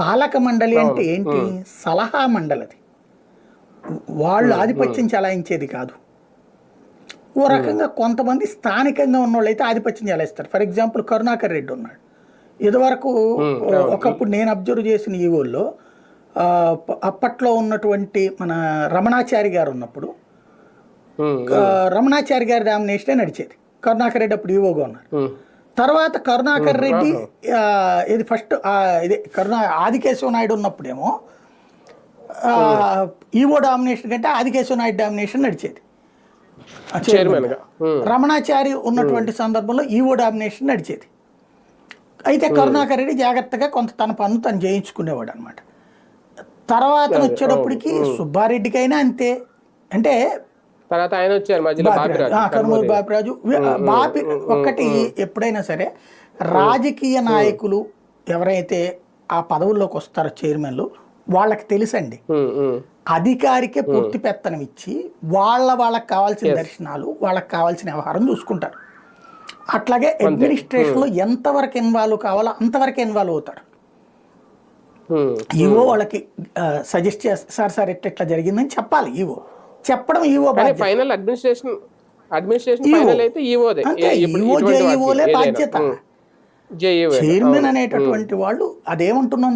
పాలక మండలి అంటే ఏంటి? సలహా మండలి అది. వాళ్ళు ఆధిపత్యం చెలాయించేది కాదు. ఓ రకంగా కొంతమంది స్థానికంగా ఉన్నోళ్ళు అయితే ఆధిపత్యం చెలాయిస్తారు. ఫర్ ఎగ్జాంపుల్ కరుణాకర్ రెడ్డి ఉన్నాడు. ఇదివరకు ఒకప్పుడు నేను అబ్జర్వ్ చేసిన ఈవోల్లో అప్పట్లో ఉన్నటువంటి మన రమణాచారి గారు ఉన్నప్పుడు రమణాచారి గారి డామినేషనే నడిచేది. కరుణాకర్ రెడ్డి అప్పుడు ఈవోగా ఉన్నారు. తర్వాత కరుణాకర్ రెడ్డి ఇది ఫస్ట్ ఇదే ఆదికేశవ నాయుడు ఉన్నప్పుడేమో ఈవో డామినేషన్ కంటే ఆదికేశవ నాయుడు డామినేషన్ నడిచేది. రమణాచారి ఉన్నటువంటి సందర్భంలో ఈవో డామినేషన్ నడిచేది. అయితే కరుణాకర్ రెడ్డి జాగ్రత్తగా కొంత తన పనులు తను చేయించుకునేవాడు అనమాట. తర్వాత వచ్చేటప్పటికి సుబ్బారెడ్డికైనా అంతే. అంటే కనుమూరి బాపిరాజు బాపి ఒక్కటి ఎప్పుడైనా సరే రాజకీయ నాయకులు ఎవరైతే ఆ పదవుల్లోకి వస్తారో చైర్మన్లు వాళ్ళకి తెలుసండి. అధికారికే పూర్తి పెత్తనం ఇచ్చి వాళ్ళకి కావాల్సిన దర్శనాలు వాళ్ళకి కావాల్సిన వ్యవహారం చూసుకుంటారు. అట్లాగే అడ్మినిస్ట్రేషన్లో ఎంతవరకు ఇన్వాల్వ్ కావాలో అంతవరకు ఇన్వాల్వ్ అవుతారు. ఈవో వాళ్ళకి సజెస్ట్ చేస్తారు, సార్ ఇట్లా జరిగిందని చెప్పాలి. ఈవో చెప్పడం ఈవో ఫైనల్ అడ్మినిస్ట్రేషన్ ఫైనల్ అయితే ఈవోదే. ఈవోలే బాధ్యత. చైర్మన్ అనేటటువంటి వాళ్ళు అదేమంటున్నాం